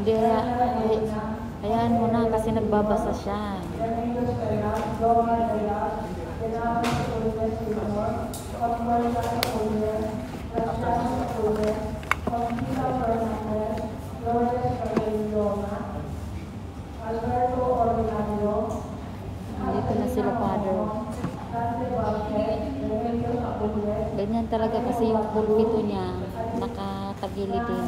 Hindi, hayaan mo na kasi nagbabasa siya. Dito na sila, Father. Ganyan talaga kasi yung pulpito niya nakatagili din.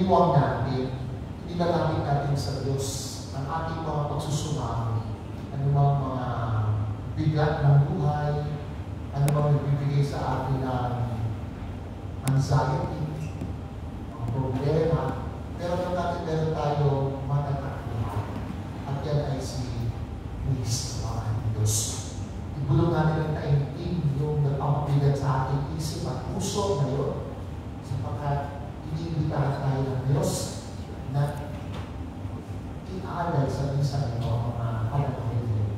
Iniwang natin, inilalapit natin sa Diyos ang ating mga pagsusumami, anumang mga bigat ng buhay, anumang nagbibigay sa atin ng anxiety, ang problema, pero meron tayo matatakbuhan. At yan ay si Kristo, ang ating Diyos. Ibulong natin ang taimtim yung nagpapabigat sa ating isip at puso ngayon, sapagkat iniimbitahan tayo ng Diyos na inaalay sa minsan ito ang mga pananahimik.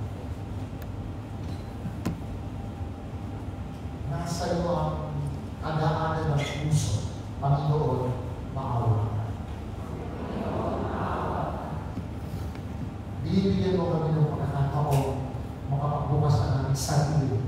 Nasa iyo ang kadaanan ng puso, Panginoon, maawa ka. Binibigyan mo kami ng pagkakataon makapagbukas ang aming sarili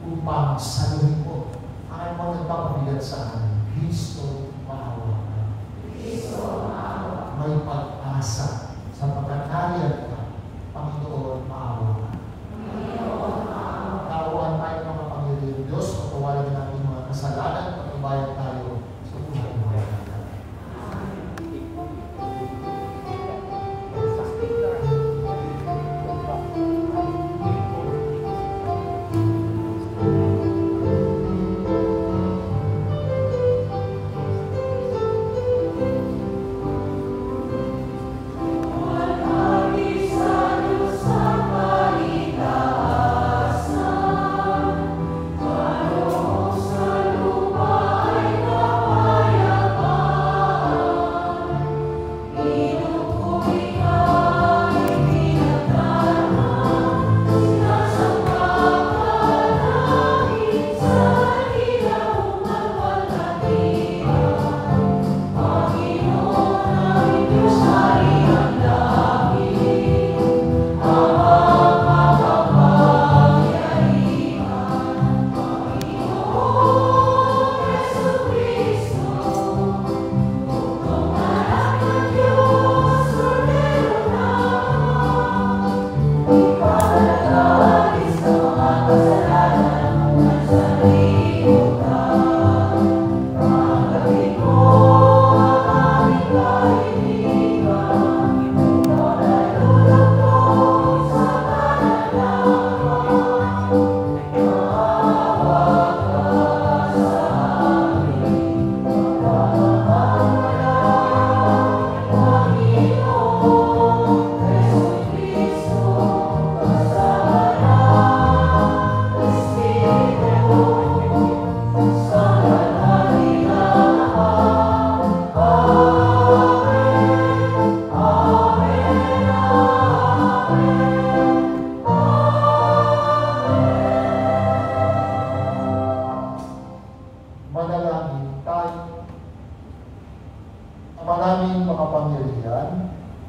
upang saluhin mo ang mga nagpapabigat sa amin. Kristo, maawa ka. Kristo, maawa. May pag-asa sapagkat nariyan ka. Panginoon, maawa ka. Panginoon, maawa. Kaawaan tayo ng mga Panginoon Diyos, patawarin natin mga kasalanan, patubayan tayo sa buhay mo.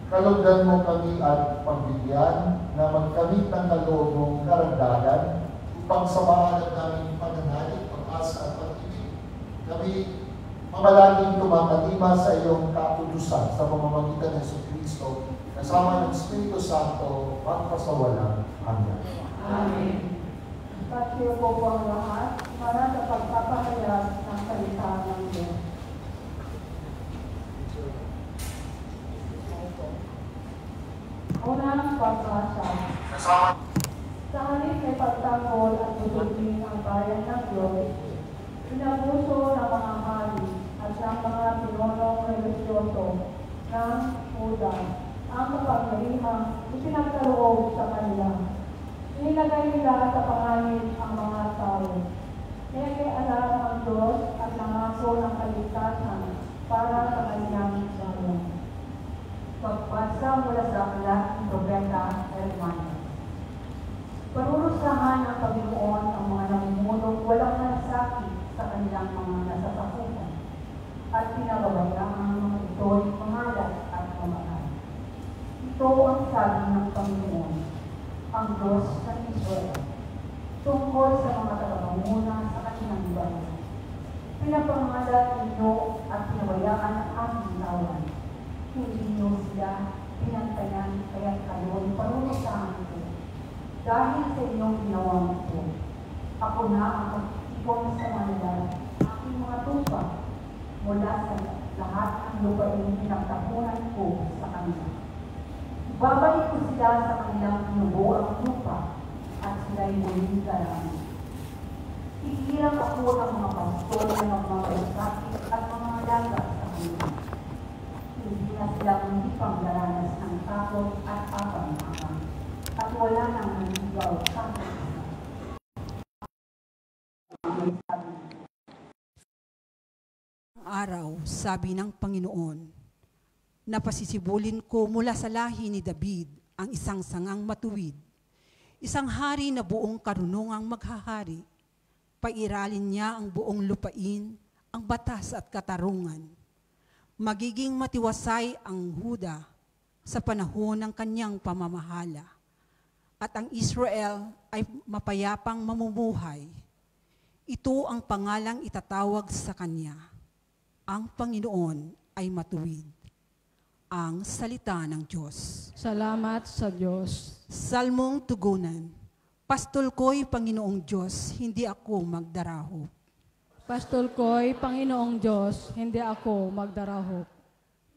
Kalugdan mo kami at pagbigyan na magkamit ng kaloob mong karagdagan upang samahan ang aming pananalig, pag-asa at pag-ibig. Kami mamalaging tumatalima sa iyong kautusan sa pamamagitan ng Jesucristo kasama ng Espiritu Santo magpasawalang hanggan. Amen. Pagkiyo po ang lahat para sa pagpapahayag ng salita ng Diyos. Unang pagbasa. Sa halip ay pagtanggol at tutugin ang bayan ng Diyos, pinabuso ng mga hari at ng mga pinonong religyoso ng Huda ang kapangyarihang ipinagkaloob sa kanila. Inilagay nila sa panganib ang mga tao. Alam ang Diyos at nangako ng kaligtasan para sa kanyang bayan. Pagbasa mula sa aklat ng Propeta Jeremiah. Parurusahan ng Panginoon ang mga namumulong walang nasakit sa kanilang mga nasasakupan at pinababayaan ang mga ito'y pangalat at pamahan. Ito ang sabi ng Panginoon, ang Diyos ng Israel, tungkol sa mga tagapanguna sa kanilang bayan. Pinapangalat ninyo at pinabayaan ang aming tawan. Hindi niyo sila pinantayan kaya kayo'y parurusahan ko. Dahil sa inyong ginawang ito, ako na ang pag-ipon sa kanila, aking mga tupa, mula sa lahat ng lupain pinagtapunan ko sa kanila. Babalik ko sila sa kanilang nubuang lupa at sila'y muling darami. Ihiram ako ng mga pastor na magmamalasakit at mga alaga sa kanila. Hindi na silang hindi pang daranas ng takot at apang-apang at wala nang nanligaw sa kanila. Araw, sabi ng Panginoon, napasisibulin ko mula sa lahi ni David ang isang sangang matuwid, isang hari na buong karunungang maghahari. Pairalin niya ang buong lupain, ang batas at katarungan. Magiging matiwasay ang Huda sa panahon ng kanyang pamamahala, at ang Israel ay mapayapang mamumuhay. Ito ang pangalang itatawag sa kanya. Ang Panginoon ay matuwid. Ang salita ng Diyos. Salamat sa Diyos. Salmong tugunan. Pastol ko'y Panginoong Diyos, hindi ako magdaraho. Pastol ko'y Panginoong Diyos, hindi ako magdarahop.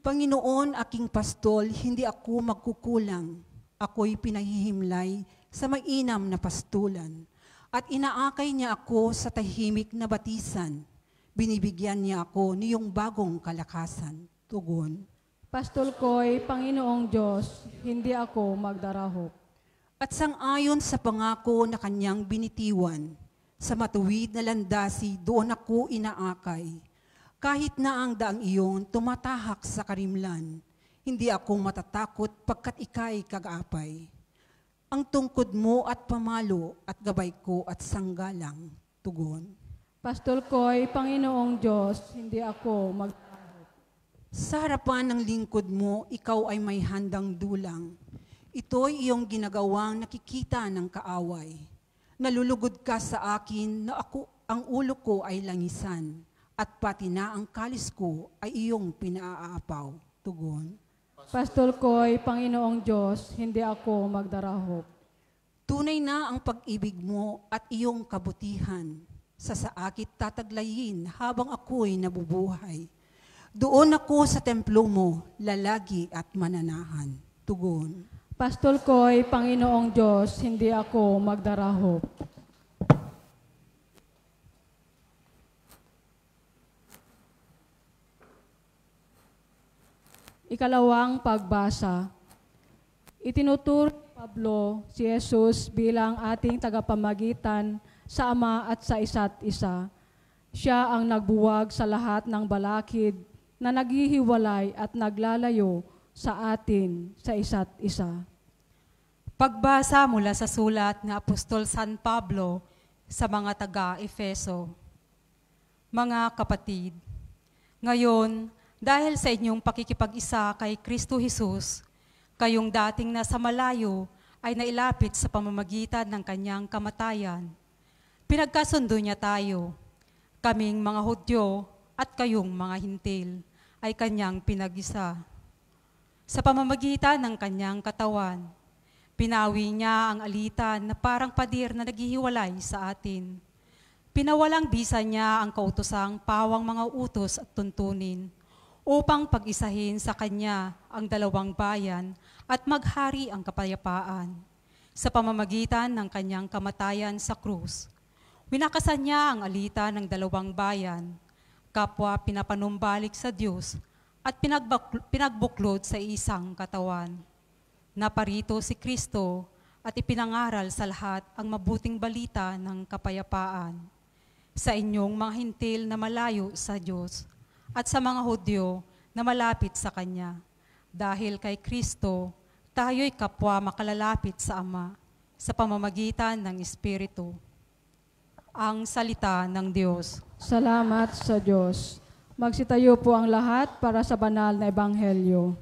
Panginoon aking pastol, hindi ako magkukulang. Ako'y pinahihimlay sa mainam na pastulan. At inaakay niya ako sa tahimik na batisan. Binibigyan niya ako niyong bagong kalakasan. Tugon. Pastol ko'y Panginoong Diyos, hindi ako magdarahop. At sang-ayon sa pangako na kanyang binitiwan, sa matuwid na landasi doon ako inaakay. Kahit na ang daang iyon tumatahak sa karimlan, hindi ako matatakot pagkat ika'y kag-apay. Ang tungkod mo at pamalo at gabay ko at sanggalang. Tugon. Pastol ko'y Panginoong Diyos, hindi ako magdarahop. Sa harapan ng lingkod mo, ikaw ay may handang dulang. Ito'y iyong ginagawang nakikita ng kaaway. Nalulugod ka sa akin na ang ulo ko ay langisan, at pati na ang kalis ko ay iyong pinaaapaw. Tugon. Pastol ko'y Panginoong Diyos, hindi ako magdarahop. Tunay na ang pag-ibig mo at iyong kabutihan. Sa saakit tataglayin habang ako'y nabubuhay. Doon ako sa templo mo, lalagi at mananahan. Tugon. Pastol ko'y Panginoong Diyos, hindi ako magdarahop. Ikalawang pagbasa. Itinuturo ni Pablo si Jesus bilang ating tagapamagitan sa Ama at sa isa't isa. Siya ang nagbuwag sa lahat ng balakid na naghihiwalay at naglalayo sa atin sa isa't isa. Pagbasa mula sa sulat ng Apostol San Pablo sa mga taga-Efeso. Mga kapatid, ngayon, dahil sa inyong pakikipag-isa kay Kristo Jesus, kayong dating nasa malayo ay nailapit sa pamamagitan ng kanyang kamatayan. Pinagkasundo niya tayo, kaming mga Hudyo at kayong mga Hintil ay kanyang pinag-isa. Sa pamamagitan ng kanyang katawan, pinawi niya ang alitan na parang pader na naghihiwalay sa atin. Pinawalang bisa niya ang kautosang pawang mga utos at tuntunin upang pag-isahin sa kanya ang dalawang bayan at maghari ang kapayapaan. Sa pamamagitan ng kanyang kamatayan sa krus, winakasan niya ang alitan ng dalawang bayan, kapwa pinapanumbalik sa Diyos at pinagbuklod sa isang katawan. Naparito si Kristo at ipinangaral sa lahat ang mabuting balita ng kapayapaan. Sa inyong mga Hintil na malayo sa Diyos at sa mga Hudyo na malapit sa Kanya. Dahil kay Kristo, tayo'y kapwa makalalapit sa Ama sa pamamagitan ng Espiritu. Ang salita ng Diyos. Salamat sa Diyos. Magsitayo po ang lahat para sa banal na ebanghelyo.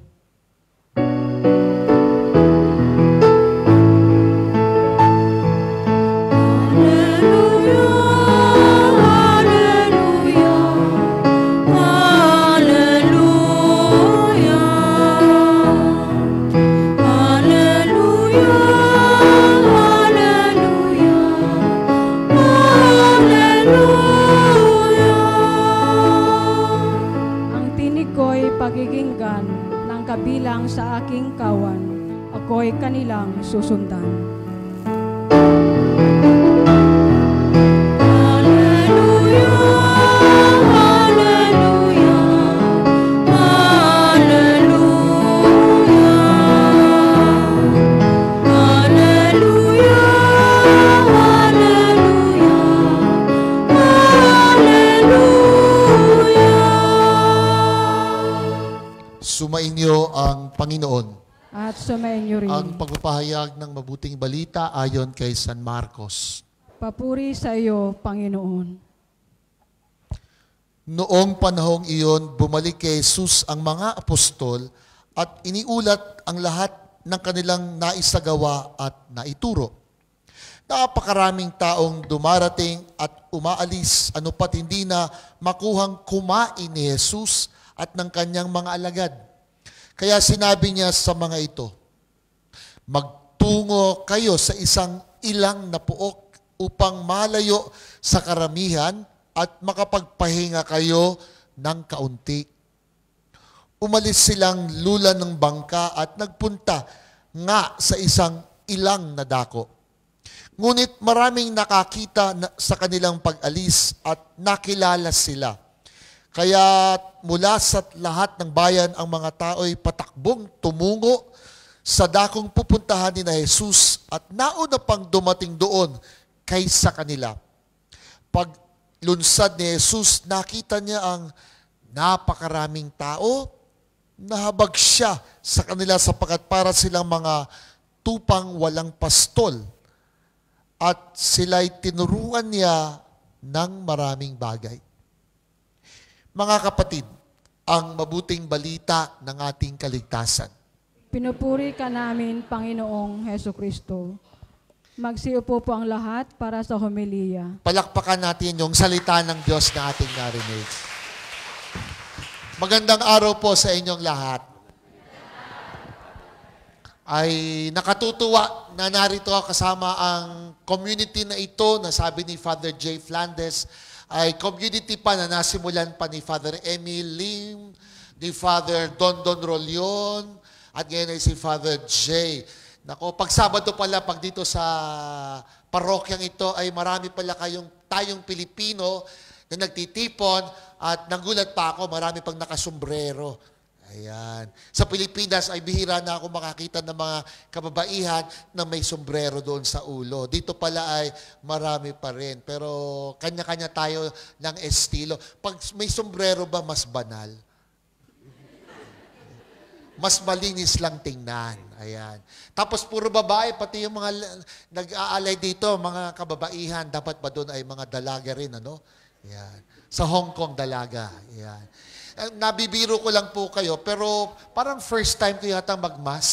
pakikinggan ng kabilang sa aking kawan, ako'y kanilang susundan. Sumainyo ang Panginoon. At sumainyo rin. Ang pagpapahayag ng mabuting balita ayon kay San Marcos. Papuri sa iyo, Panginoon. Noong panahong iyon, bumalik kay Jesus ang mga apostol at iniulat ang lahat ng kanilang naisagawa at naituro. Napakaraming taong dumarating at umaalis, ano pat hindi na makuhang kumain ni Jesus at ng kanyang mga alagad. Kaya sinabi niya sa mga ito, magtungo kayo sa isang ilang na puok upang malayo sa karamihan at makapagpahinga kayo ng kaunti. Umalis silang lula ng bangka at nagpunta nga sa isang ilang na dako. Ngunit maraming nakakita sa kanilang pag-alis at nakilala sila. Kaya mula sa lahat ng bayan ang mga tao'y patakbong tumungo sa dakong pupuntahan ni na Jesus at nauna pang dumating doon kaysa kanila. Pag lunsad ni Jesus, nakita niya ang napakaraming tao, nahabag siya sa kanila sapagkat para silang mga tupang walang pastol at sila'y tinuruan niya ng maraming bagay. Mga kapatid, ang mabuting balita ng ating kaligtasan. Pinupuri ka namin, Panginoong Heso Kristo. Magsiupo po ang lahat para sa homilya. Palakpakan natin yung salita ng Diyos na ating narinig. Magandang araw po sa inyong lahat. Ay nakatutuwa na narito kasama ang community na ito na sabi ni Father J. Flandes ay community pa na nasimulan pa ni Father Emil Lim, ni Father Don Rolion, at ngayon ay si Father J. Nako, pag Sabado pala, pag dito sa parokyang ito, ay marami pala tayong Pilipino na nagtitipon at nagulat pa ako, marami pang nakasombrero. Ayan. Sa Pilipinas ay bihira na ako makakita ng mga kababaihan na may sombrero doon sa ulo. Dito pala ay marami pa rin. Pero kanya-kanya tayo ng estilo. Pag may sombrero ba, mas banal? Mas malinis lang tingnan. Ayan. Tapos puro babae, pati yung mga nag-aalay dito, mga kababaihan, dapat ba doon ay mga dalaga rin, ano? Ayan. Sa Hong Kong, dalaga. Ayan. Nabibiro ko lang po kayo, pero parang first time ko yata magmas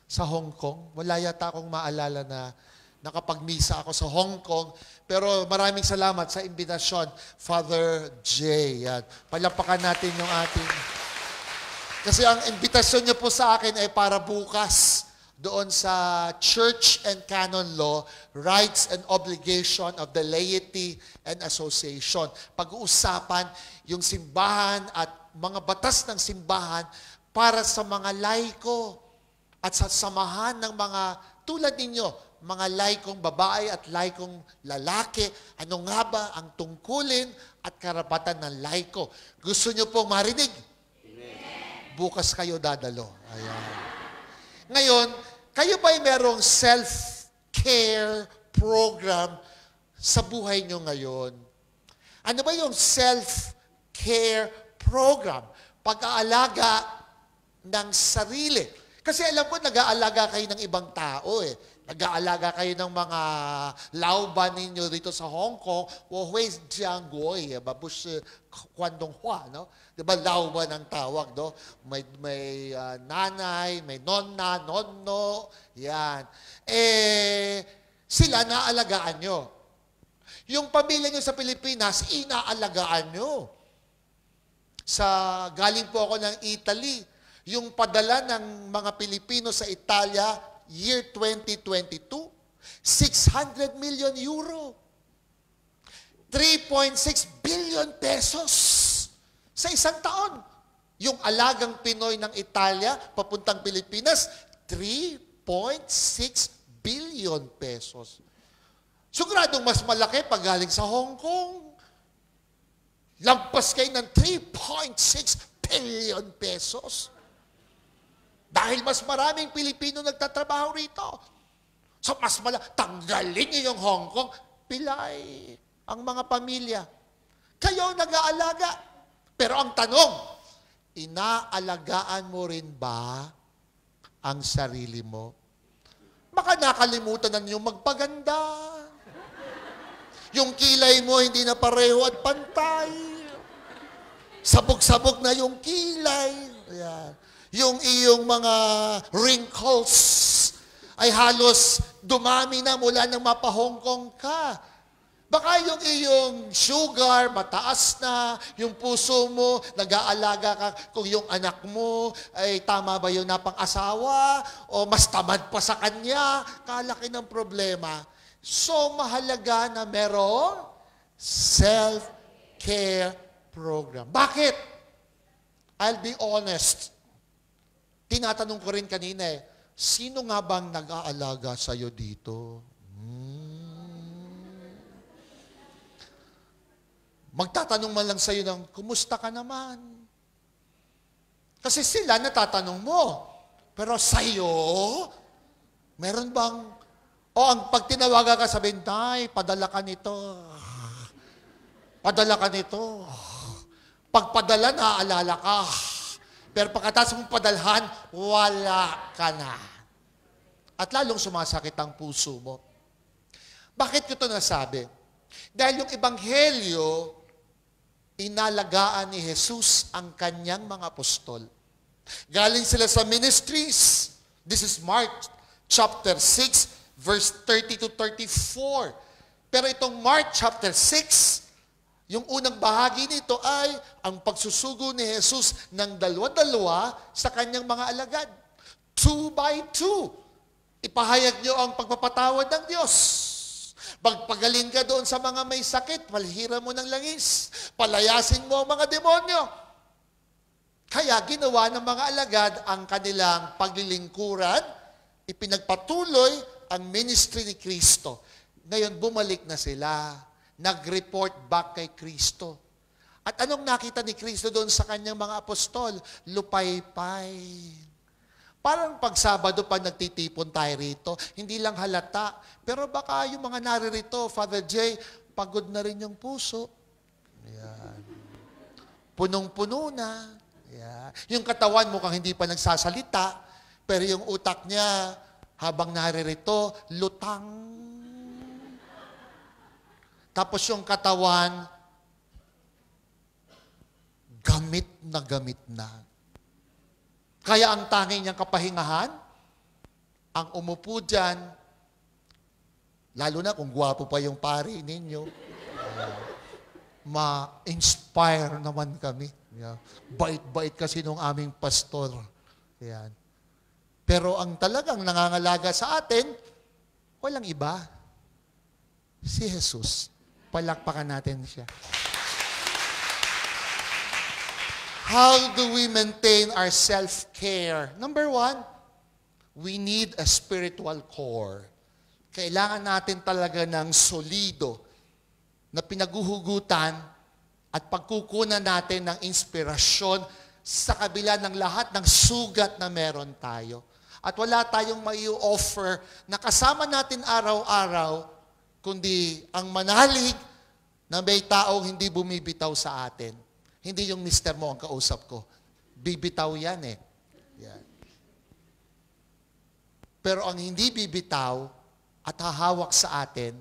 sa Hong Kong. Wala yata akong maalala na nakapagmisa ako sa Hong Kong. Pero maraming salamat sa imbitasyon, Father J. Yan. Palapakan natin yung ating... Kasi ang imbitasyon niyo po sa akin ay para bukas doon sa Church and Canon Law, Rights and Obligation of the Laity and Association. Pag-uusapan yung simbahan at mga batas ng simbahan para sa mga laiko at sa samahan ng mga tulad ninyo, mga laikong babae at laikong lalaki. Ano nga ba ang tungkulin at karapatan ng laiko? Gusto nyo pong marinig? Bukas kayo dadalo. Ayan. Ngayon, kayo ba'y merong self-care program sa buhay nyo ngayon? Ano ba yung self-care program? Pag-aalaga ng sarili. Kasi alam ko, nag-aalaga kayo ng ibang tao eh. Nag-aalaga kayo ng mga lauban ninyo dito sa Hong Kong, Wohui Jiangguoy, Babush Kwandong Hua, no? Diba, lauban ang tawag, no? May nanay, may nonna, nonno, yan. Sila naalagaan nyo. Yung pamilya nyo sa Pilipinas, inaalagaan nyo. Galing po ako ng Italy, yung padala ng mga Pilipino sa Italia, year 2022, 600 million euro. 3.6 billion pesos sa isang taon. Yung alagang Pinoy ng Italia, papuntang Pilipinas, 3.6 billion pesos. Siguradong mas malaki pag galing sa Hong Kong. Lampas kayo ng 3.6 billion pesos. Dahil mas maraming Pilipino nagtatrabaho rito. So mas tanggalin niyo yung Hong Kong, pilay ang mga pamilya. Kayo nag-aalaga. Pero ang tanong, inaalagaan mo rin ba ang sarili mo? Baka nakalimutan na niyong magpaganda. Yung kilay mo hindi na pareho at pantay. Sabog-sabog na yung kilay. Ayan. Yung iyong mga wrinkles ay halos dumami na mula nang mapahongkong ka. Baka yung iyong sugar, mataas na, yung puso mo, nag-aalaga ka kung yung anak mo ay tama ba yung napang-asawa o mas tamad pa sa kanya, kalaki ng problema. So, mahalaga na merong self-care program. Bakit? I'll be honest. Tinatanong ko rin kanina sino nga bang nag-aalaga sa'yo dito? Magtatanong man lang sa'yo ng, kumusta ka naman? Kasi sila natatanong mo. Pero sa'yo, meron bang, ang pag tinawagan ka, sabihin, Tay, padala ka nito. Padala ka nito. Pagpadala, naaalala ka. Pero pagkatapos mong padalhan, wala ka na. At lalong sumasakit ang puso mo. Bakit ko ito nasabi? Dahil yung ebanghelyo, inalagaan ni Jesus ang kanyang mga apostol. Galing sila sa ministries. This is Mark chapter 6, verse 30 to 34. Pero itong Mark chapter 6, yung unang bahagi nito ay ang pagsusugo ni Jesus ng dalawa-dalawa sa kanyang mga alagad. 2 by 2. Ipahayag niyo ang pagpapatawad ng Diyos. Pagpagaling ka doon sa mga may sakit, palihira mo ng langis. Palayasin mo ang mga demonyo. Kaya ginawa ng mga alagad ang kanilang paglilingkuran, ipinagpatuloy ang ministry ni Kristo. Ngayon, bumalik na sila. Nag-report back kay Kristo. At anong nakita ni Kristo doon sa kanyang mga apostol? Lupaypay. Parang pag Sabado pa nagtitipon tayo rito, hindi lang halata. Pero baka yung mga naririto, Father J, pagod na rin yung puso. Ayan. Punong-puno na. Ayan. Yung katawan mukhang hindi pa nagsasalita, pero yung utak niya, habang naririto, lutang. Tapos yung katawan, gamit na gamit na. Kaya ang tanging niyang kapahingahan, ang umupo dyan, lalo na kung gwapo pa yung pari ninyo, ma-inspire naman kami. Bait-bait kasi nung aming pastor. Yan. Pero ang talagang nangangalaga sa atin, walang iba. Si Jesus. Palakpakan natin siya. How do we maintain our self-care? Number 1, we need a spiritual core. Kailangan natin talaga ng solido na pinaguhugutan at pagkukunan natin ng inspirasyon sa kabila ng lahat ng sugat na meron tayo. At wala tayong mai-offer na kasama natin araw-araw, kundi ang manalig na may taong hindi bumibitaw sa atin. Hindi yung mister mo ang kausap ko. Bibitaw yan eh. Yan. Pero ang hindi bibitaw at hahawak sa atin,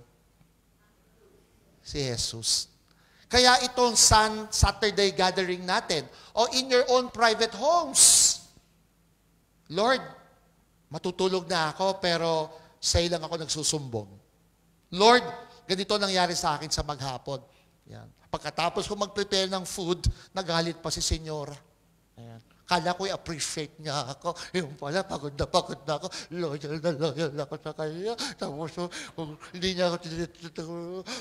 si Jesus. Kaya itong Saturday gathering natin, o in your own private homes. Lord, matutulog na ako pero sa'yo lang ako nagsusumbong. Lord, ganito nangyari sa akin sa maghapon. Yan. Pagkatapos ko mag-prepare ng food, nagalit pa si Senyora. Ayan. Kala ko i-appreciate niya ako. Yung pala, pagod na ako. Loyal ako sa kanya. Tapos, kung hindi niya ako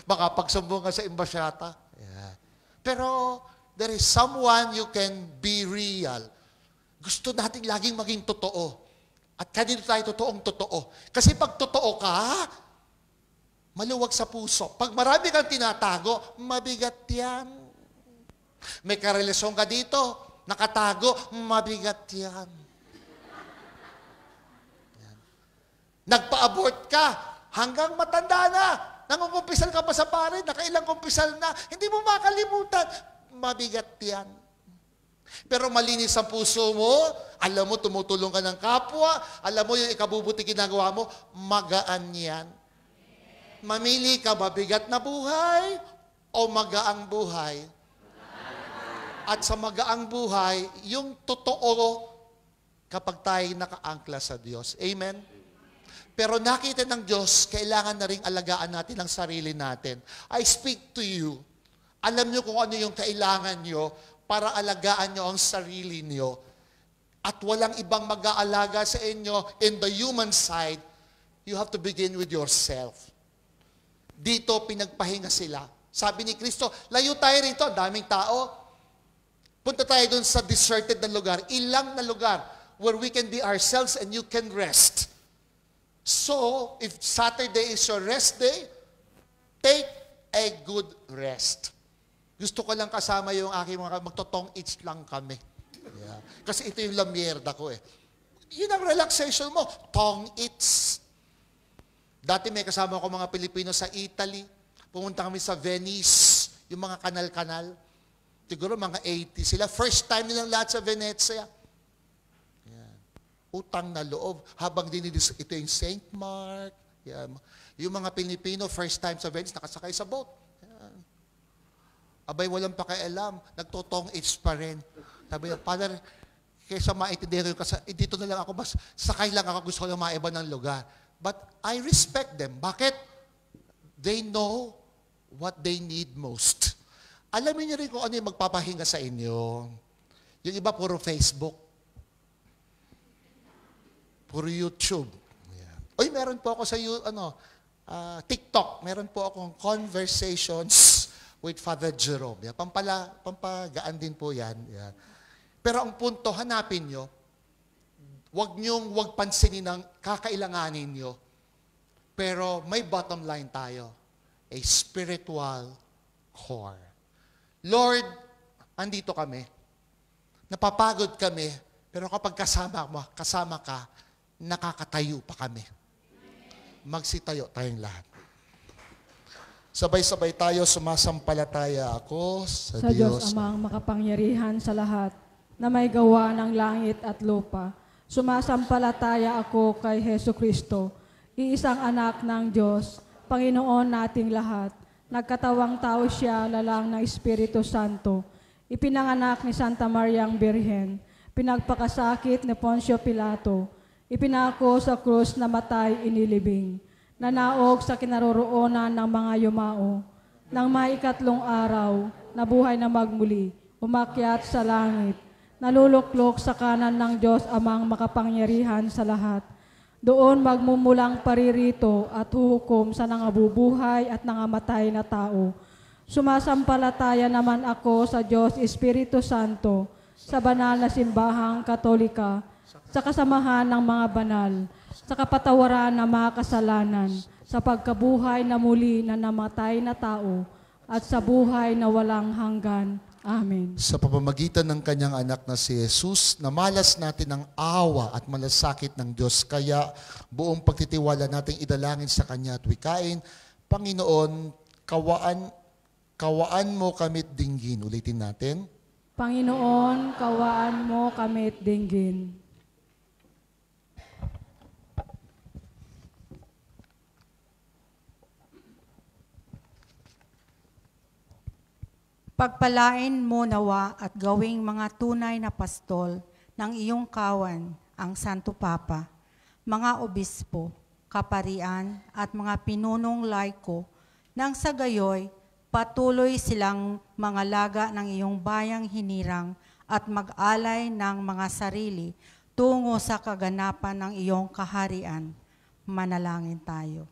makapagsumbong sa imbasyata. Ayan. Pero, there is someone you can be real. Gusto nating laging maging totoo. At kanino tayo totoo. Kasi pag totoo ka, maluwag sa puso. Pag marami kang tinatago, mabigat yan. May karelasyon ka dito, nakatago, mabigat yan. Nagpa-abort ka, hanggang matanda na, nangungumpisal ka pa sa pare, nakailang kumpisal na, hindi mo makalimutan, mabigat yan. Pero malinis ang puso mo, alam mo, tumutulong ka ng kapwa, alam mo yung ikabubuti ginagawa mo, magaan yan. Mamili ka, mabigat na buhay o magaang buhay? At sa magaang buhay, yung totoo kapag tayo nakaangkla sa Diyos. Amen? Pero nakita ng Diyos, kailangan na rin alagaan natin ang sarili natin. I speak to you. Alam niyo kung ano yung kailangan niyo para alagaan niyo ang sarili niyo. At walang ibang mag-aalaga sa inyo in the human side. You have to begin with yourself. Dito, pinagpahinga sila. Sabi ni Kristo, layo tayo rito, daming tao. Punta tayo dun sa deserted na lugar, ilang na lugar, where we can be ourselves and you can rest. So, if Saturday is your rest day, take a good rest. Gusto ko lang kasama yung aking mga magtotong eats lang kami. Yeah. Kasi ito yung lamierda ko eh. Yun ang relaxation mo, tong eats. Dati may kasama ko mga Pilipino sa Italy. Pumunta kami sa Venice, yung mga kanal-kanal. Siguro mga 80 sila. First time nilang lahat sa Venezia. Yan. Utang na loob. Habang dinidis, ito yung St. Mark. Yan. Yung mga Pilipino, first time sa Venice, nakasakay sa boat. Yan. Abay, walang pakialam. Nagtotong itch pa rin. Sabi niya, Father, kaysa maintindihan ko, dito na lang ako, mas sakay lang ako, gusto ko lang maiba ng lugar. But I respect them. Bakit? They know what they need most. Alamin niyo rin kung ano yung magpapahinga sa inyo. Yung iba, puro Facebook. Puro YouTube. Yeah. Oy, meron po ako sa TikTok. Meron po akong conversations with Father Jerome. Yeah. Pampagaan din po yan. Yeah. Pero ang punto, hanapin nyo, wag pansinin ang kakailanganin nyo. Pero may bottom line tayo. A spiritual core. Lord, andito kami. Napapagod kami, pero kapag kasama ka, nakakatayo pa kami. Magsitayo tayong lahat. Sabay-sabay tayo, sumasampalataya ako sa Diyos. Amang makapangyarihan sa lahat, na may gawa ng langit at lupa. Sumasampalataya ako kay Hesus Kristo, iisang anak ng Diyos, Panginoon nating lahat. Nagkatawang tao siya, lalang ng Espiritu Santo. Ipinanganak ni Santa Mariang Birhen. Pinagpakasakit ni Poncio Pilato. Ipinako sa krus na matay inilibing. Nanaog sa kinaroroonan ng mga yumao. Nang maikatlong araw, nabuhay na magmuli. Umakyat sa langit. Naluluklok sa kanan ng Diyos amang makapangyarihan sa lahat. Doon magmumulang paririto at huhukom sa nangabubuhay at nangamatay na tao. Sumasampalataya naman ako sa Diyos Espiritu Santo, sa banal na simbahang Katolika, sa kasamahan ng mga banal, sa kapatawaran ng mga kasalanan, sa pagkabuhay na muli na namatay na tao, at sa buhay na walang hanggan. Amen. Sa pamamagitan ng kanyang anak na si Jesus, namalas natin ang awa at malasakit ng Diyos. Kaya buong pagtitiwala nating idalangin sa kanya at wikain, Panginoon, kawaan mo kami't dinggin. Ulitin natin. Panginoon, kawaan mo kami't dinggin. Pagpalain mo nawa at gawing mga tunay na pastol ng iyong kawan ang Santo Papa, mga obispo, kaparian at mga pinunong laiko, nang sa gayoy patuloy silang mga laga ng iyong bayang hinirang at mag-alay ng mga sarili tungo sa kaganapan ng iyong kaharian. Manalangin tayo.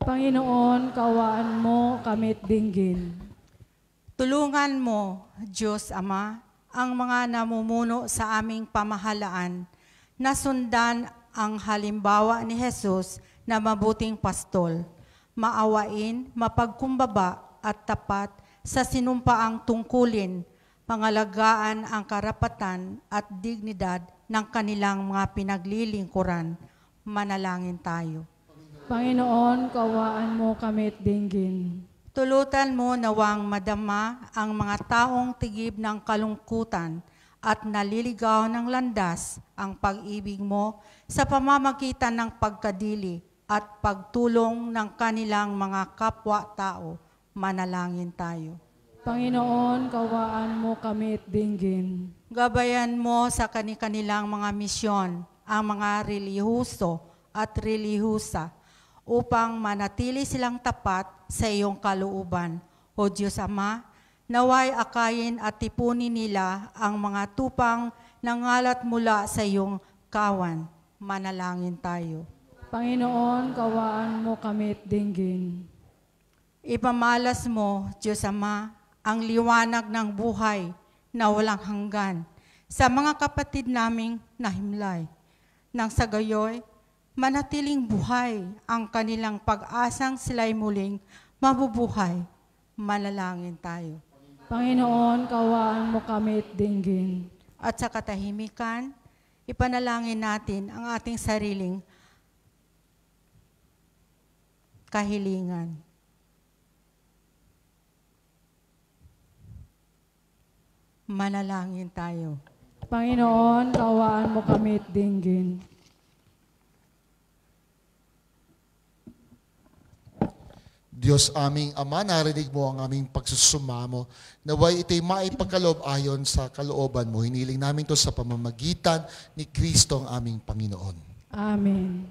Panginoon, kawaan mo kami't dinggin. Tulungan mo, Diyos Ama, ang mga namumuno sa aming pamahalaan na sundan ang halimbawa ni Jesus na mabuting pastol, maawain, mapagkumbaba at tapat sa sinumpaang tungkulin, pangalagaan ang karapatan at dignidad ng kanilang mga pinaglilingkuran. Manalangin tayo. Panginoon, kawaan mo kami at dinggin. Tulutan mo nawang madama ang mga taong tigib ng kalungkutan at naliligaw ng landas ang pag-ibig mo sa pamamagitan ng pagkadili at pagtulong ng kanilang mga kapwa-tao. Manalangin tayo. Panginoon, kawaan mo kami at dinggin. Gabayan mo sa kanilang mga misyon ang mga relihiyoso at relihiyosa upang manatili silang tapat sa iyong kalooban. O Diyos Ama, naway akayin at tipunin nila ang mga tupang nangalat mula sa iyong kawan. Manalangin tayo. Panginoon, kawaan mo kami at dinggin. Ipamalas mo, Diyos Ama, ang liwanag ng buhay na walang hanggan sa mga kapatid naming nahimlay. Nang sa gayoy, manatiling buhay ang kanilang pag-asang sila'y muling mabubuhay. Manalangin tayo. Panginoon, kawaan mo kami at dinggin. At sa katahimikan, ipanalangin natin ang ating sariling kahilingan. Manalangin tayo. Panginoon, kawaan mo kami at dinggin. Diyos aming Ama, narinig mo ang aming pagsusumamo. Naway ito'y maipagkaloob ayon sa kalooban mo. Hiniling namin to sa pamamagitan ni Kristo ang aming Panginoon. Amen.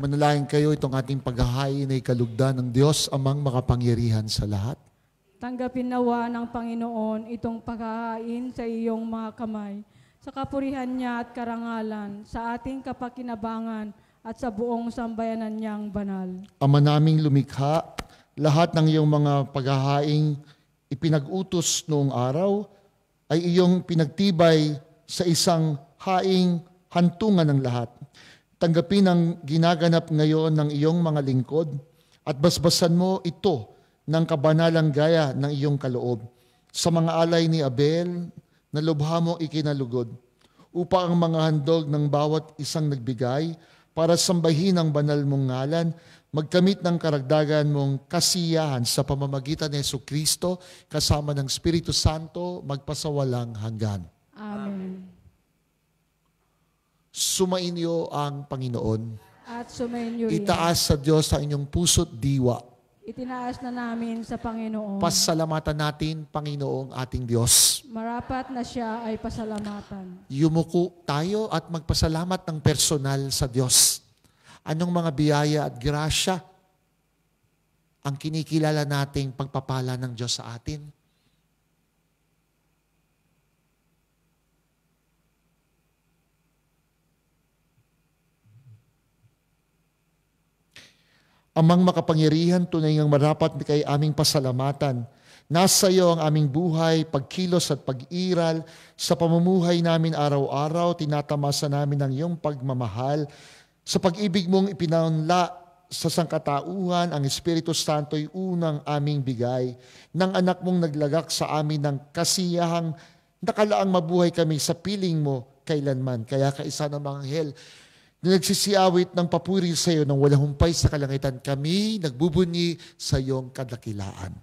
Manalangin kayo itong ating paghahain ay kalugdan ng Diyos amang makapangyarihan sa lahat. Tanggapin nawa ng Panginoon itong paghahain sa iyong mga kamay, sa kapurihan niya at karangalan, sa ating kapakinabangan at sa buong sambayanan niyang banal. Ama naming lumikha, lahat ng iyong mga paghahaing ipinag-utos noong araw ay iyong pinagtibay sa isang haing hantungan ng lahat. Tanggapin ang ginaganap ngayon ng iyong mga lingkod at basbasan mo ito ng kabanalang gaya ng iyong kaloob. sa mga alay ni Abel na lubha mong ikinalugod, upang ang mga handog ng bawat isang nagbigay para sambahin ang banal mong ngalan, magkamit ng karagdagan mong kasiyahan sa pamamagitan ni Jesucristo kasama ng Espiritu Santo magpasawalang hanggan. Amen. Sumainyo ang Panginoon. At sumainyo rin. Itaas sa Diyos sa inyong puso't diwa. Itinaas na namin sa Panginoon. Pasalamatan natin, Panginoong ating Diyos. Marapat na siya ay pasalamatan. Yumuko tayo at magpasalamat ng personal sa Diyos. Anong mga biyaya at grasya ang kinikilala nating pagpapala ng Diyos sa atin? Amang makapangyarihan, tunay ngang marapat kay aming pasalamatan. Nasa iyo ang aming buhay, pagkilos at pag-iral. Sa pamumuhay namin araw-araw, tinatamasa namin ang iyong pagmamahal. Sa pag-ibig mong ipinaunla sa sangkatauhan, ang Espiritu Santo'y unang aming bigay. Nang anak mong naglagak sa amin ng kasiyahang nakalaang mabuhay kami sa piling mo kailanman. Kaya kaisa ng mga anghel, na nagsisiawit ng papuri sa iyo ng walang humpay sa kalangitan, kami nagbubunyi sa iyong kadakilaan.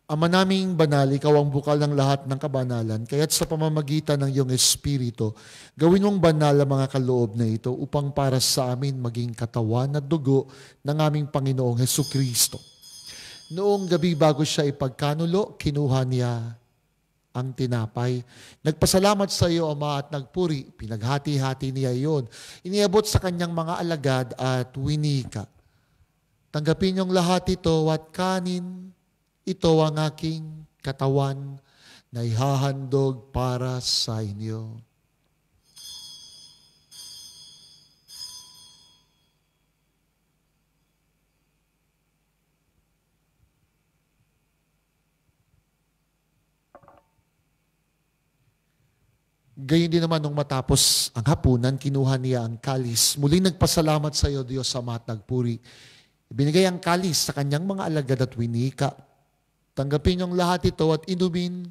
Ama naming banal, ikaw ang bukal ng lahat ng kabanalan, kaya't sa pamamagitan ng iyong Espiritu, gawin mong banal ang mga kaloob na ito upang para sa amin maging katawan at dugo ng aming Panginoong Hesukristo. Noong gabi bago siya ipagkanulo, kinuha niya ang tinapay. Nagpasalamat sa iyo, Ama, at nagpuri. Pinaghati-hati niya iyon. Iniabot sa kanyang mga alagad at winika. Tanggapin niyong lahat ito at kanin. Ito ang aking katawan na ihahandog para sa inyo. Gayon din naman nung matapos ang hapunan, kinuha niya ang kalis. Muling nagpasalamat sa iyo, Diyos Ama, at nagpuri. Ibinigay ang kalis sa kanyang mga alagad at winika. Tanggapin niyong lahat ito at inumin.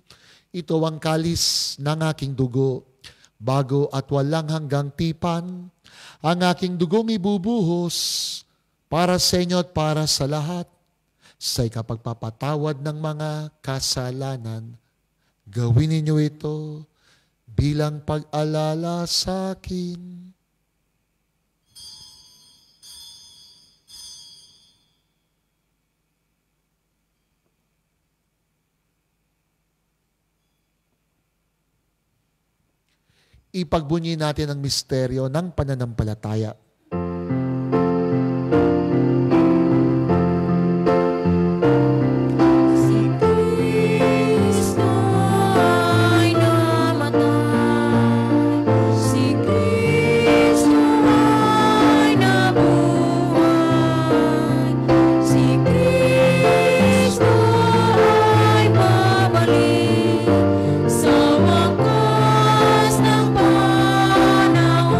Ito ang kalis ng aking dugo, bago at walang hanggang tipan. Ang aking dugong ibubuhos para sa inyo at para sa lahat. Sa ikapagpapatawad ng mga kasalanan, gawin ninyo ito bilang pag-alala sa akin. Ipagbunyi natin ang misteryo ng pananampalataya. Sa wakas ng panahon.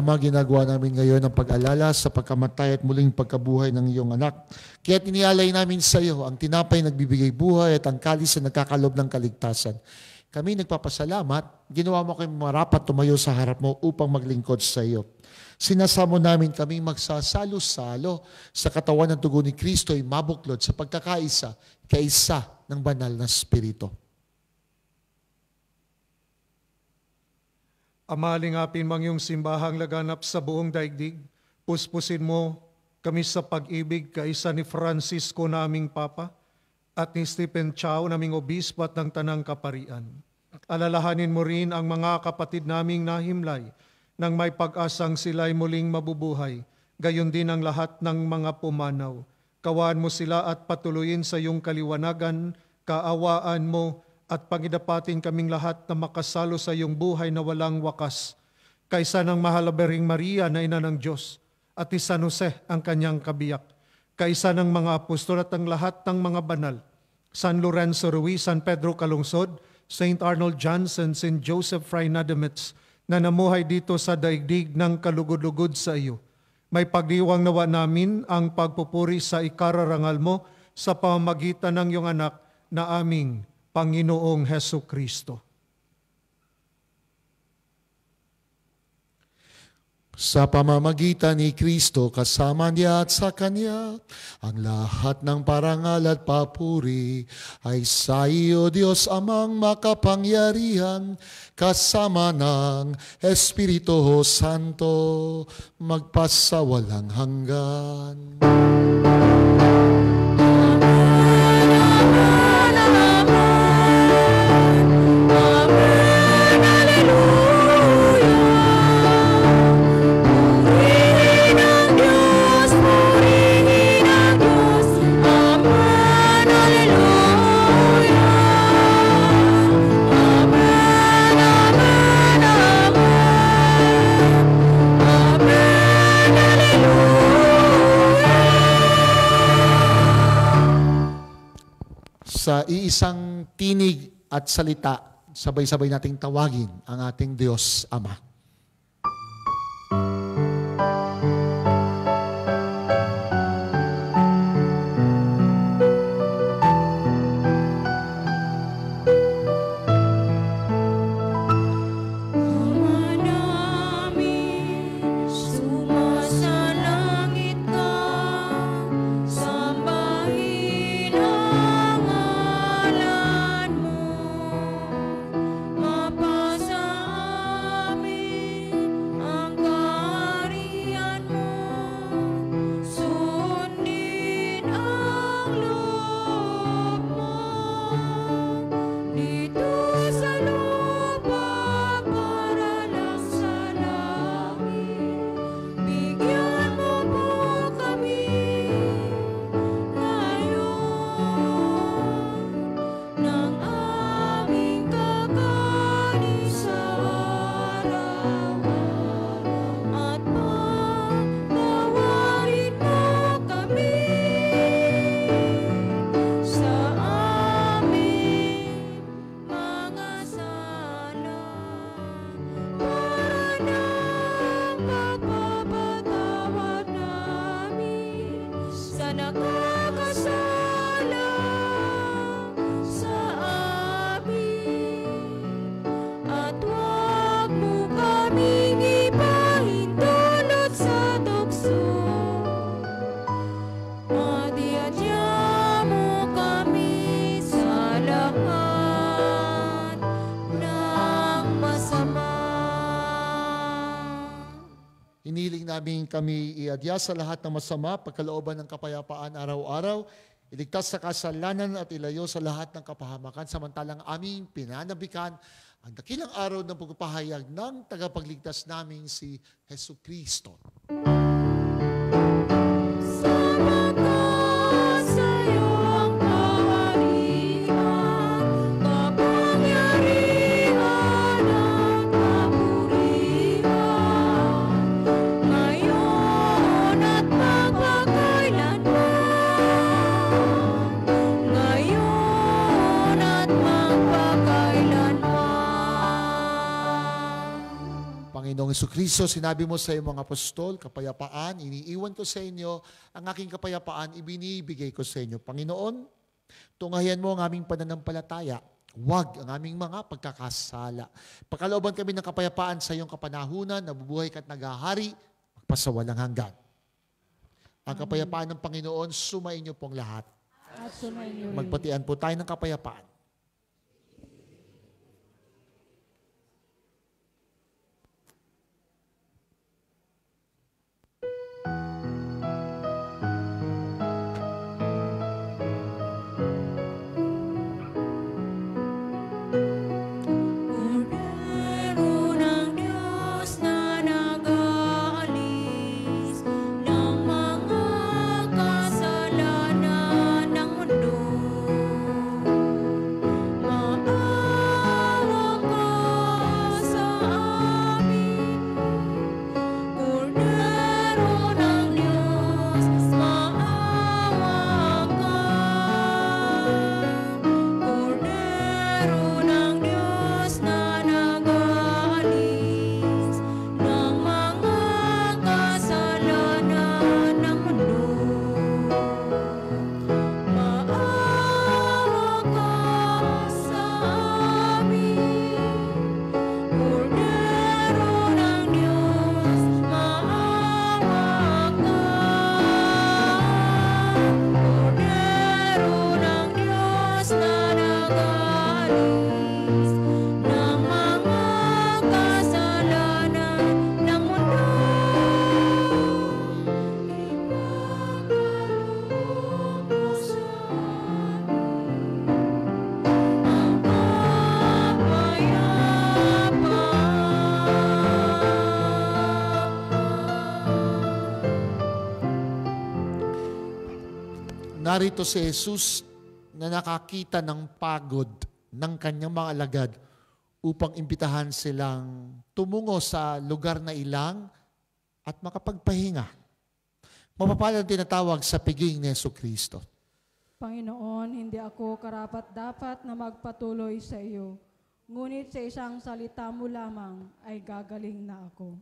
Ama, ginagawa namin ngayon ang pag-alala sa pagkamatay at muling pagkabuhay ng iyong anak. Kaya inialay namin sa iyo ang tinapay nagbibigay buhay at ang kalis na nagkakalob ng kaligtasan. Kami nagpapasalamat, ginawa mo kami marapat tumayo sa harap mo upang maglingkod sa iyo. Sinasamo namin kaming magsasalo-salo sa katawan ng dugo ni Kristo ay mabuklod sa pagkakaisa, kaisa ng banal na Espiritu. Ama, lingapin mang iyong simbahang laganap sa buong daigdig. Puspusin mo kami sa pag-ibig kaisa ni Francisco naming Papa at ni Stephen Chow naming Obispo at ng Tanang Kaparian. Alalahanin mo rin ang mga kapatid naming nahimlay nang may pag-asang sila'y muling mabubuhay. Gayon din ang lahat ng mga pumanaw. Kawaan mo sila at patuloyin sa iyong kaliwanagan, kaawaan mo at pangidapatin kaming lahat na makasalo sa iyong buhay na walang wakas. Kaysa ng mahal na Birheng Maria na ina ng Diyos at ni San Jose ang kanyang kabiyak. Kaysa ng mga apostol at ang lahat ng mga banal. San Lorenzo Ruiz, San Pedro Calungsod, St. Arnold Johnson, St. Joseph Fray Nadamitz na namuhay dito sa daigdig ng kalugod-lugod sa iyo. May pagdiwang nawa namin ang pagpupuri sa ikararangal mo sa pamamagitan ng iyong anak na aming Panginoong Heso Kristo. Sa pamamagitan ni Kristo, kasama niya at sa Kanya, ang lahat ng parangal at papuri ay sa iyo, Diyos Amang makapangyarihan, kasama ng Espiritu Santo, magpasawalang hanggan. Sa iisang tinig at salita, sabay-sabay nating tawagin ang ating Diyos Ama. Hiniling namin kami iadya sa lahat ng masama, pagkalooban ng kapayapaan araw-araw, iligtas sa kasalanan at ilayo sa lahat ng kapahamakan, samantalang aming pinanabikan ang dakilang araw ng pagpapahayag ng tagapagligtas naming si Heso Kristo. Panginoong Jesucristo, sinabi mo sa iyong mga apostol, kapayapaan, iniiwan ko sa inyo, ang aking kapayapaan, ibinibigay ko sa inyo. Panginoon, tunghayan mo ang aming pananampalataya, huwag ang aming mga pagkakasala. Pagkalooban kami ng kapayapaan sa iyong kapanahunan, nabubuhay ka at naghahari, magpasawalang hanggan. Ang kapayapaan ng Panginoon, sumain niyo pong lahat. At sumayin niyo rin. Magbatian po tayo ng kapayapaan. Kordero ng Diyos na nag-aalis ng mga kasalanan ng mundo. Maawa ka sa amin. Kordero ng Diyos, maawa ka. Kordero ng Diyos na nag-aalis ng mga kasalanan ng mundo. Maawa ka sa amin. Kordero ng Diyos, maawa ka. Kordero ng Diyos na nag-aalis ng mga kasalanan ng mundo. Ipagkaloob mo sa amin ang kapayapaan. Narito si Jesus na nakakita ng pagod ng kanyang mga alagad upang imbitahan silang tumungo sa lugar na ilang at makapagpahinga. Mapapalad tinatawag sa piging ni Jesucristo. Panginoon, hindi ako karapat-dapat na magpatuloy sa iyo. Ngunit sa isang salita mo lamang ay gagaling na ako.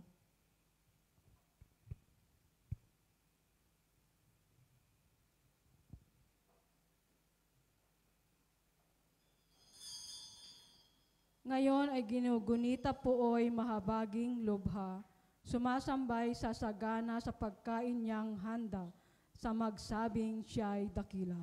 Ngayon ay ginugunita pooy mahabaging lubha, sumasambay sa sagana sa pagkain niyang handa, sa magsabing siya'y dakila.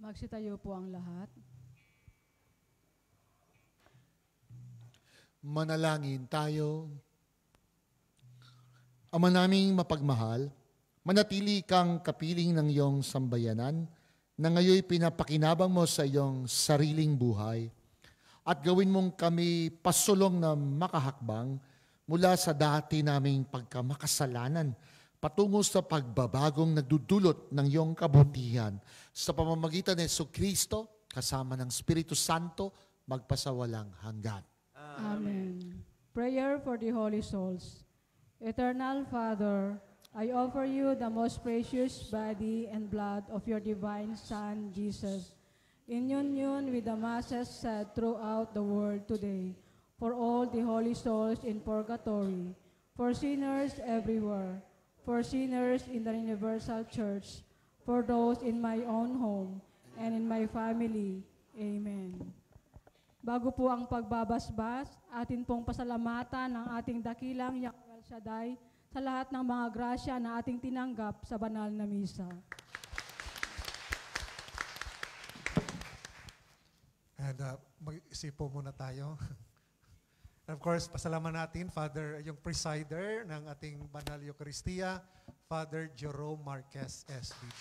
Magsitayo po ang lahat. Manalangin tayo. Ama naming mapagmahal, manatili kang kapiling ng iyong sambayanan na ngayon pinapakinabang mo sa iyong sariling buhay at gawin mong kami pasulong na makahakbang mula sa dati naming pagkamakasalanan patungo sa pagbabagong nagdudulot ng iyong kabutihan sa pamamagitan ni Jesucristo kasama ng Espiritu Santo magpasawalang hanggan. Amen. Prayer for the Holy Souls. Eternal Father, I offer you the most precious body and blood of your divine Son, Jesus, in union with the masses said throughout the world today, for all the holy souls in purgatory, for sinners everywhere, for sinners in the universal church, for those in my own home and in my family. Amen. Bago po ang pagbabasbas, atin pong pasalamatan ang ating dakilang Yahweh El Shaddai sa lahat ng mga grasya na ating tinanggap sa banal na misa. And mag-isipo muna tayo. And of course, pasalamat natin, Father, yung presider ng ating Banal Eucharistia, Father Jerome Marquez, SBD.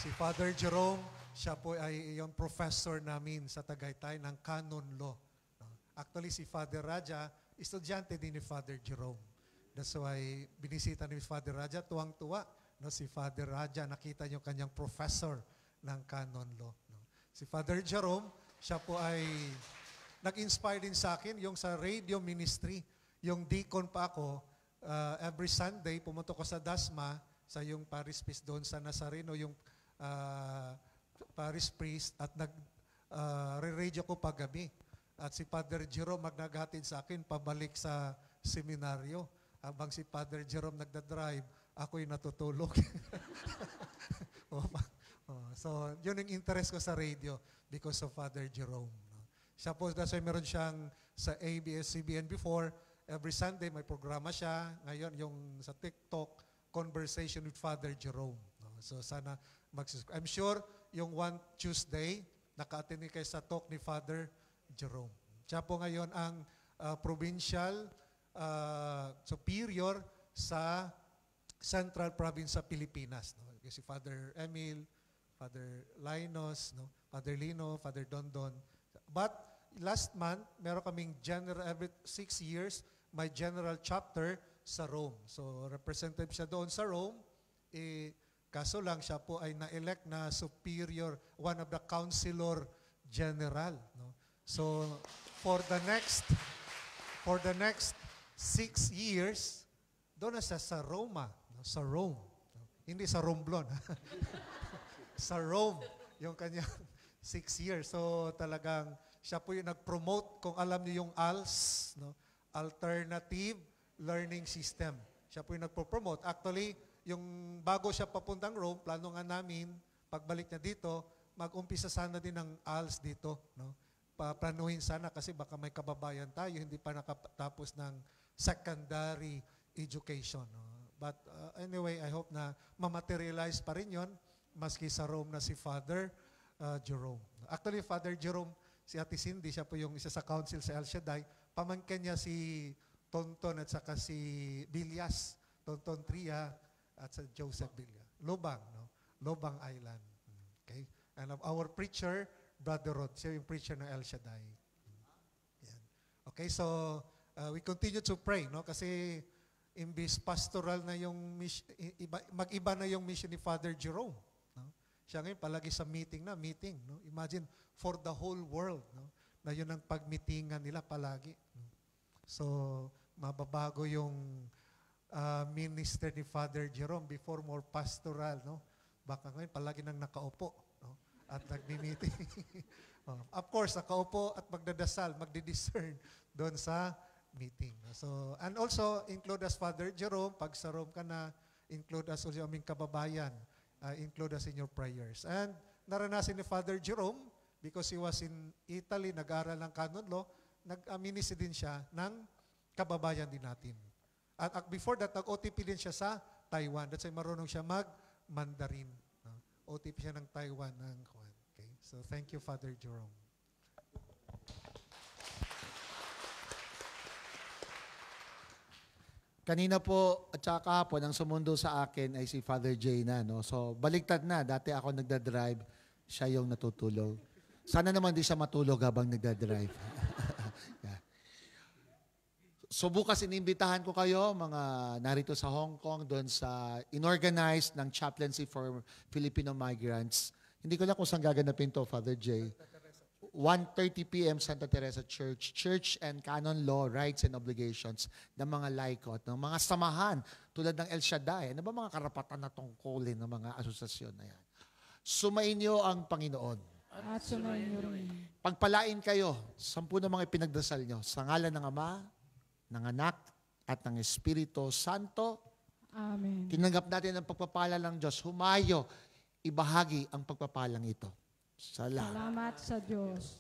Si Father Jerome, siya po ay yung professor namin sa Tagaytay ng Canon Law. Actually, si Father Raja, estudyante din ni Father Jerome. That's why binisita ni Father Raja, tuwang-tuwa. No, si Father Raja, nakita niyo kanyang professor ng Canon Law. No. Si Father Jerome, siya po ay nag-inspire din sa akin yung sa radio ministry. Yung deacon pa ako, every Sunday, pumunta ko sa Dasma, sa yung parish priest doon sa Nazareno, yung parish priest, at nag-radio ko paggabi. At si Father Jerome magnaghatid sa akin pabalik sa seminaryo. Habang si Father Jerome nagdadrive, ako'y natutulog. So, yun yung interest ko sa radio because of Father Jerome. Siya po, that's why meron siyang sa ABS-CBN before, every Sunday may programa siya. Ngayon, yung sa TikTok, Conversation with Father Jerome. So, sana I'm sure yung one Tuesday, naka-attend kayo sa talk ni Father Jerome. Siya po ngayon ang provincial superior sa Central Province sa Pilipinas. No? Si Father Emil, Father Linus, no? Father Lino, Father Dondon. But last month, meron kaming general, every 6 years, may general chapter sa Rome. So representative siya doon sa Rome. Kaso lang siya po ay na-elect na superior, one of the counselor general. No? So for the next 6 years, doon na siya sa Roma, no? Sa Rome. No? Hindi sa Romblon. Sa Rome, yung kanyang 6 years. So talagang siya po yung nag-promote, kung alam niyo yung ALS, no? Alternative Learning System. Siya po yung nagpo-promote. Actually, yung bago siya papuntang Rome, plano nga namin, pagbalik niya dito, mag-umpisa sana din ng ALS dito. No? Planuhin sana kasi baka may kababayan tayo, hindi pa nakatapos ng secondary education. No? But anyway, I hope na mamaterialize pa rin yun, maski sa Rome na si Father Jerome. Actually, Father Jerome, si Ate Cindy, siya po yung isa sa council sa El Shaddai, pamangkin niya si Tonton at saka si Villas, Tonton Tria at sa Joseph Villa. Lubang, no? Lubang Island. Okay? And our preacher, Brother Rod, siya yung preacher ng El Shaddai. Yan. Okay, so we continue to pray, no? Kasi imbis pastoral na yung mission, mag-iba na yung mission ni Father Jerome. No? Siya ngayon palagi sa meeting. No? Imagine, for the whole world, no? Na yun ang pagmitingan nila palagi. No? So, mababago yung minister ni Father Jerome before more pastoral, no? Baka ngayon palagi nang nakaupo, no? At nagmi-meeting. Of course, nakaupo at magdadasal, magdi-discern doon sa meeting. No? So, and also include us Father Jerome, pag sa Rome ka na, include us also aming kababayan, include us in your prayers. And naranasin ni Father Jerome, because he was in Italy, nag-aral ng canon law, nag-ministry din siya ng kababayan din natin. At before that, nag-OTP din siya sa Taiwan. That's why marunong siya mag-Mandarin. No? OTP siya ng Taiwan ng Kwan. Okay? So thank you, Father Jerome. Kanina po at saka kahapon, ang sumundo sa akin ay si Father Jay na. No? So baliktad na. Dati ako nagdadrive, siya yung natutulog. Sana naman di siya matulog habang nagdadrive. Yeah. So bukas inimbitahan ko kayo, mga narito sa Hong Kong, doon sa inorganized ng Chaplaincy for Filipino Migrants. Hindi ko lang kung saan gaganapin to, Father Jay. 1:30 p.m. Santa Teresa Church, Church and Canon Law, Rights and Obligations ng mga laikot, ng mga samahan tulad ng El Shaddai. Ano ba mga karapatan na tungkulin ng mga asosasyon na yan? Sumain niyo ang Panginoon. At sumayin niyo rin. Pagpalain kayo, 10 na mga ipinagdasal nyo, sa ngalan ng Ama, ng Anak, at ng Espiritu Santo. Amen. Tinanggap natin ang pagpapala ng Diyos. Humayo, ibahagi ang pagpapalang ito. Salamat. Salamat sa Diyos.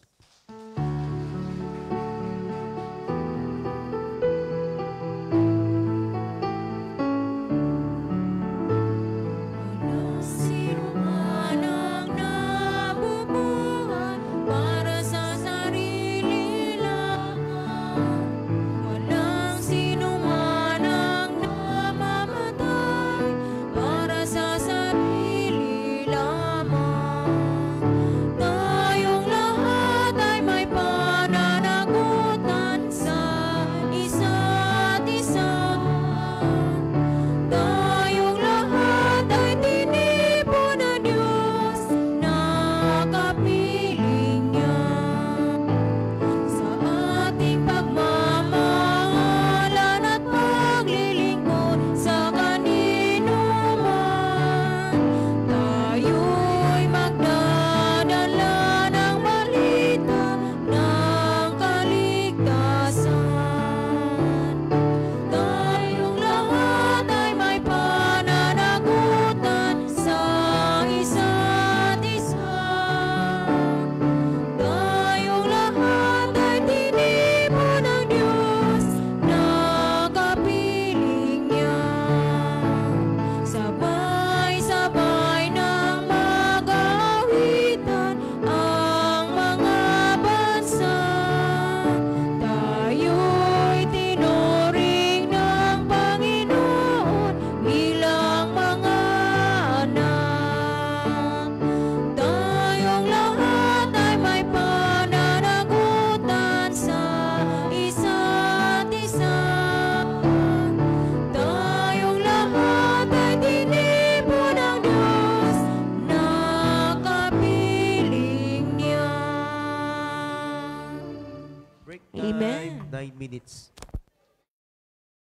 Break time, 9 minutes.